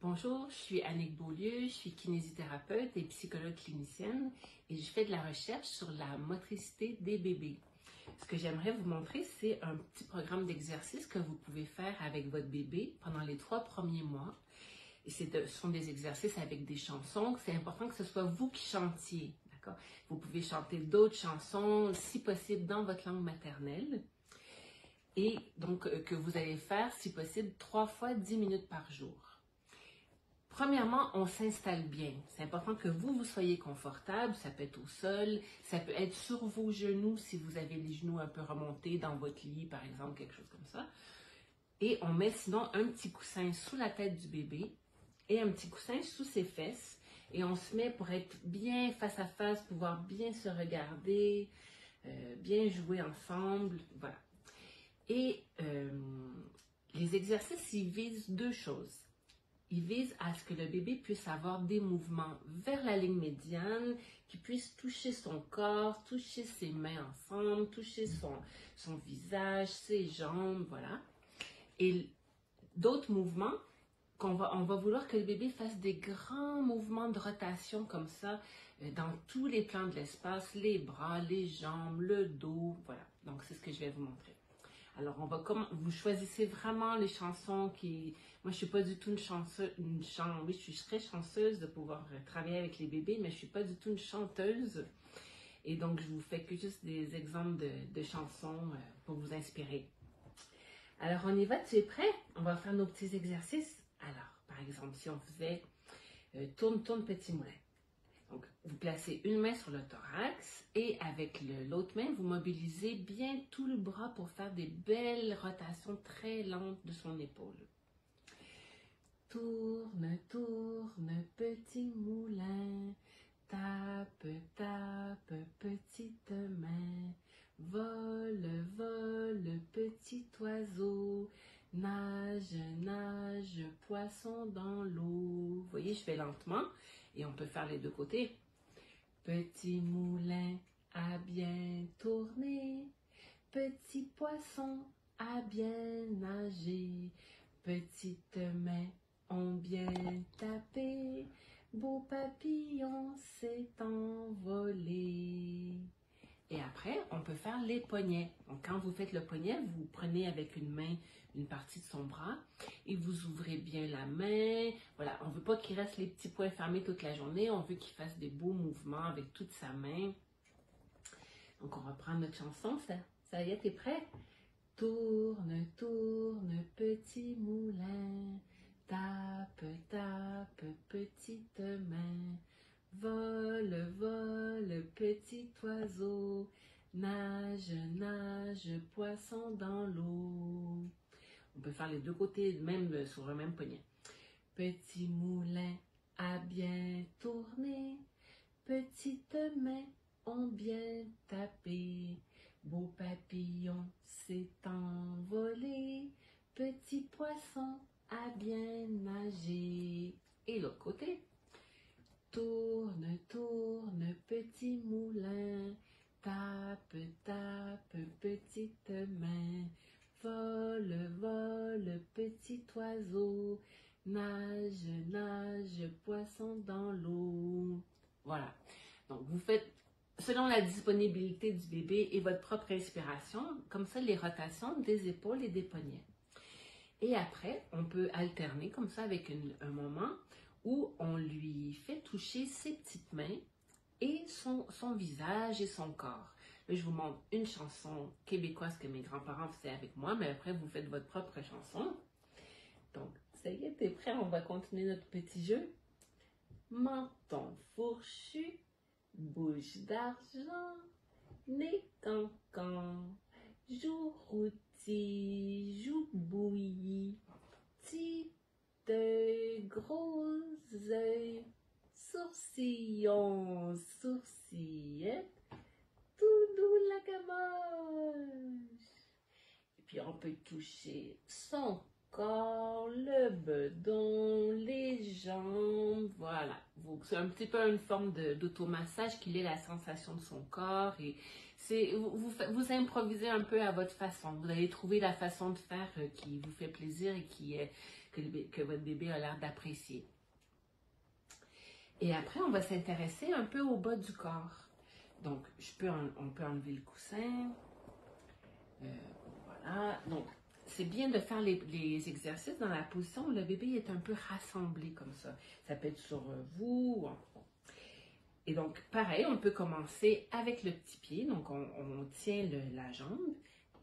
Bonjour, je suis Annick Beaulieu, je suis kinésithérapeute et psychologue clinicienne et je fais de la recherche sur la motricité des bébés. Ce que j'aimerais vous montrer, c'est un petit programme d'exercice que vous pouvez faire avec votre bébé pendant les 3 premiers mois. Et ce sont des exercices avec des chansons. C'est important que ce soit vous qui chantiez, d'accord? Vous pouvez chanter d'autres chansons, si possible, dans votre langue maternelle. Et donc, que vous allez faire, si possible, 3 fois 10 minutes par jour. Premièrement, on s'installe bien. C'est important que vous soyez confortable. Ça peut être au sol, ça peut être sur vos genoux si vous avez les genoux un peu remontés dans votre lit, par exemple, quelque chose comme ça. Et on met sinon un petit coussin sous la tête du bébé et un petit coussin sous ses fesses. Et on se met pour être bien face à face, pouvoir bien se regarder, bien jouer ensemble. Voilà. Et les exercices, ils visent 2 choses. Ils visent à ce que le bébé puisse avoir des mouvements vers la ligne médiane, qu'il puisse toucher son corps, toucher ses mains ensemble, toucher son visage, ses jambes, voilà. Et d'autres mouvements, on va vouloir que le bébé fasse des grands mouvements de rotation comme ça, dans tous les plans de l'espace, les bras, les jambes, le dos, voilà. Donc, c'est ce que je vais vous montrer. Alors, vous choisissez vraiment les chansons qui... Moi, je ne suis pas du tout oui, je suis très chanceuse de pouvoir travailler avec les bébés, mais je ne suis pas du tout une chanteuse. Et donc, je vous fais que juste des exemples de chansons pour vous inspirer. Alors, on y va, tu es prêt? On va faire nos petits exercices. Alors, par exemple, si on faisait tourne, tourne, petit moulin. Donc, vous placez une main sur le thorax et avec l'autre main, vous mobilisez bien tout le bras pour faire des belles rotations très lentes de son épaule. Tourne, tourne, petit moulin, tape, tape, petite main, vole, vole, petit oiseau, nage, nage, poisson dans l'eau. Vous voyez, je fais lentement et on peut faire les 2 côtés. Petit moulin a bien tourné, petit poisson a bien nagé, petite main ont bien tapé, beau papillon s'est envolé. Et après, on peut faire les poignets. Donc, quand vous faites le poignet, vous prenez avec une main une partie de son bras et vous ouvrez bien la main. Voilà, on ne veut pas qu'il reste les petits poings fermés toute la journée. On veut qu'il fasse des beaux mouvements avec toute sa main. Donc, on va prendre notre chanson. Ça y est, t'es prêt? Tourne, tourne, petit moulin. Tape, tape, petite main. Vole, vole, petit oiseau, nage, nage, poisson dans l'eau. On peut faire les 2 côtés, même sur le même poignet. Petit moulin a bien tourné, petites mains ont bien tapé, beau papillon s'est envolé, petit poisson a bien nagé. Et l'autre côté. Tourne, tourne, petit moulin, tape, tape, petite main, vole, vole, petit oiseau, nage, nage, poisson dans l'eau. Voilà. Donc, vous faites selon la disponibilité du bébé et votre propre inspiration, comme ça, les rotations des épaules et des poignets. Et après, on peut alterner comme ça avec un moment où on lui fait toucher ses petites mains et son visage et son corps. Là, je vous montre une chanson québécoise que mes grands-parents faisaient avec moi, mais après, vous faites votre propre chanson. Donc, ça y est, t'es prêt? On va continuer notre petit jeu. Menton fourchu, bouche d'argent, nez cancan, joue rôti, joue bouillie, petite gros œil, sourcillon, sourcillette, tout doux la caboche. Et puis on peut toucher son corps, le bedon, les jambes, voilà. C'est un petit peu une forme d'automassage qu'il ait la sensation de son corps et vous improvisez un peu à votre façon. Vous allez trouver la façon de faire qui vous fait plaisir et que votre bébé a l'air d'apprécier. Et après, on va s'intéresser un peu au bas du corps. Donc, on peut enlever le coussin. Voilà. Donc, c'est bien de faire les exercices dans la position où le bébé est un peu rassemblé comme ça. Ça peut être sur vous. Et donc, pareil, on peut commencer avec le petit pied. Donc, on tient la jambe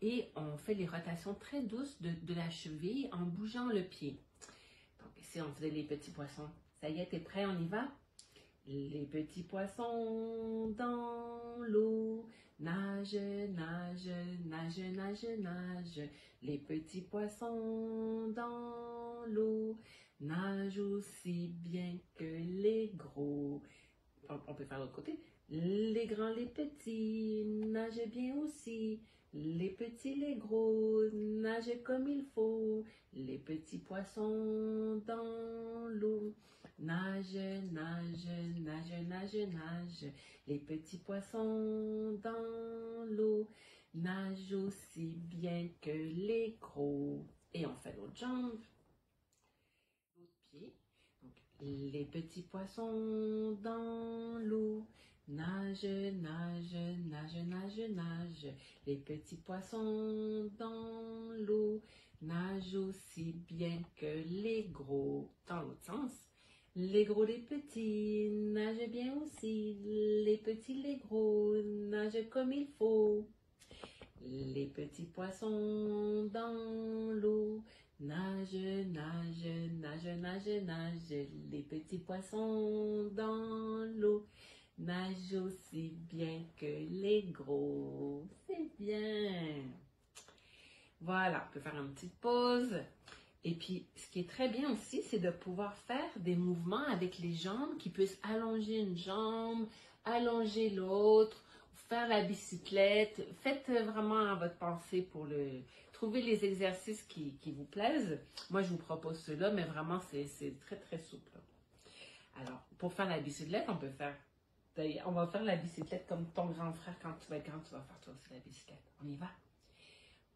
et on fait les rotations très douces de la cheville en bougeant le pied. Donc, ici, on faisait les petits poissons. Ça y est, t'es prêt? On y va? Les petits poissons dans l'eau, nage, nage, nage, nage, nage. Les petits poissons dans l'eau nagent aussi bien que les gros. On peut faire l'autre côté. Les grands, les petits nagent bien aussi. Les petits, les gros nagent comme il faut. Les petits poissons dans l'eau nage, nage, nage, nage, nage. Les petits poissons dans l'eau nagent aussi bien que les gros. Et on fait l'autre jambe, l'autre pied. Donc, les petits poissons dans l'eau nage, nage, nage, nage, nage. Les petits poissons dans l'eau nagent aussi bien que les gros. Dans l'autre sens. Les gros, les petits nagent bien aussi. Les petits, les gros nagent comme il faut. Les petits poissons dans l'eau nagent, nagent, nagent, nagent, nagent. Les petits poissons dans l'eau nagent aussi bien que les gros. C'est bien. Voilà, on peut faire une petite pause. Et puis, ce qui est très bien aussi, c'est de pouvoir faire des mouvements avec les jambes qui puissent allonger une jambe, allonger l'autre, faire la bicyclette. Faites vraiment à votre pensée pour trouver les exercices qui vous plaisent. Moi, je vous propose ceux-là, mais vraiment, c'est très, très souple. Alors, pour faire la bicyclette, on va faire la bicyclette comme ton grand frère quand tu vas faire toi aussi la bicyclette. On y va?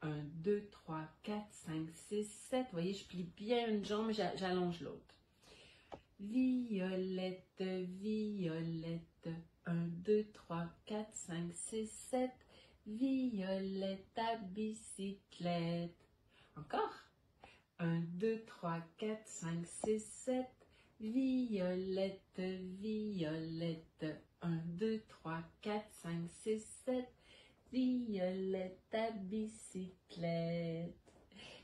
1, 2, 3, 4, 5, 6, 7. Vous voyez, je plie bien une jambe, j'allonge l'autre. Violette, violette. 1, 2, 3, 4, 5, 6, 7. Violette à bicyclette. Encore. 1, 2, 3, 4, 5, 6, 7. Violette, violette. 1, 2, 3, 4, 5, 6, 7. Violette à bicyclette.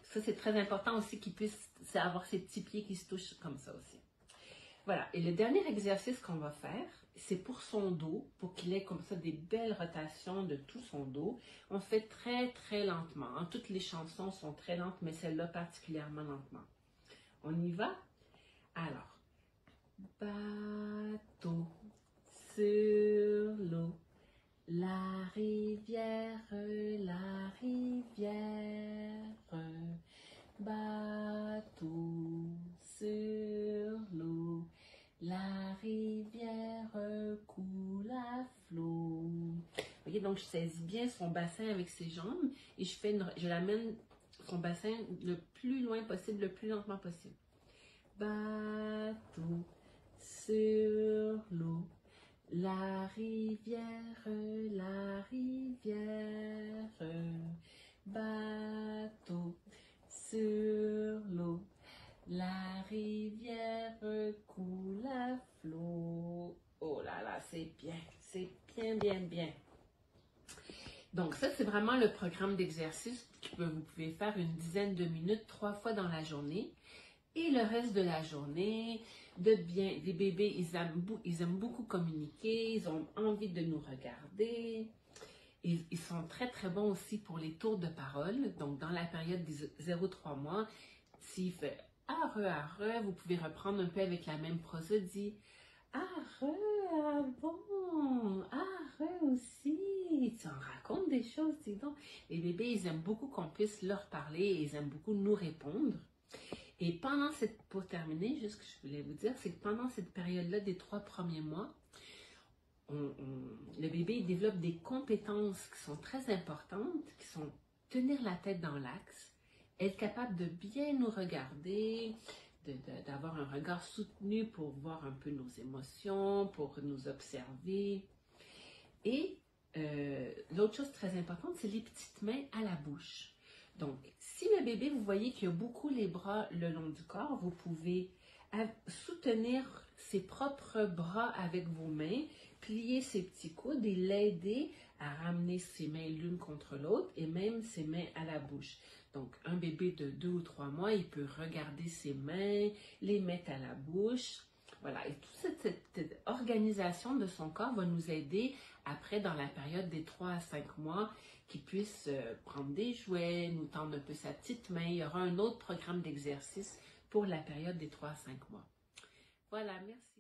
Ça, c'est très important aussi qu'il puisse avoir ses petits pieds qui se touchent comme ça aussi. Voilà. Et le dernier exercice qu'on va faire, c'est pour son dos, pour qu'il ait comme ça des belles rotations de tout son dos. On fait très, très lentement. Hein. Toutes les chansons sont très lentes, mais celle-là particulièrement lentement. On y va? Alors, bateau sur l'eau. La rivière, bateau sur l'eau. La rivière coule à flot. Vous voyez, donc je saisis bien son bassin avec ses jambes et je l'amène son bassin le plus loin possible, le plus lentement possible. Bateau sur l'eau. La rivière, bateau sur l'eau. La rivière coule à flot. Oh là là, c'est bien, bien, bien. Donc ça, c'est vraiment le programme d'exercice que vous pouvez faire une dizaine de minutes, 3 fois dans la journée. Et le reste de la journée, les bébés, ils aiment beaucoup communiquer, ils ont envie de nous regarder. Ils sont très, très bons aussi pour les tours de parole. Donc, dans la période des 0-3 mois, s'il fait arre, arre, vous pouvez reprendre un peu avec la même prosodie. Arre, ah bon, arre aussi. Tu en racontes des choses, dis donc. Les bébés, ils aiment beaucoup qu'on puisse leur parler et ils aiment beaucoup nous répondre. Et pour terminer, juste ce que je voulais vous dire, c'est que pendant cette période-là des 3 premiers mois, le bébé il développe des compétences qui sont très importantes, qui sont tenir la tête dans l'axe, être capable de bien nous regarder, d'avoir un regard soutenu pour voir un peu nos émotions, pour nous observer. Et l'autre chose très importante, c'est les petites mains à la bouche. Donc, si le bébé, vous voyez qu'il a beaucoup les bras le long du corps, vous pouvez soutenir ses propres bras avec vos mains, plier ses petits coudes et l'aider à ramener ses mains l'une contre l'autre et même ses mains à la bouche. Donc, un bébé de 2 ou 3 mois, il peut regarder ses mains, les mettre à la bouche. Voilà, et toute cette organisation de son corps va nous aider après dans la période des 3 à 5 mois qu'il puisse prendre des jouets, nous tendre un peu sa petite main. Il y aura un autre programme d'exercice pour la période des 3 à 5 mois. Voilà, merci.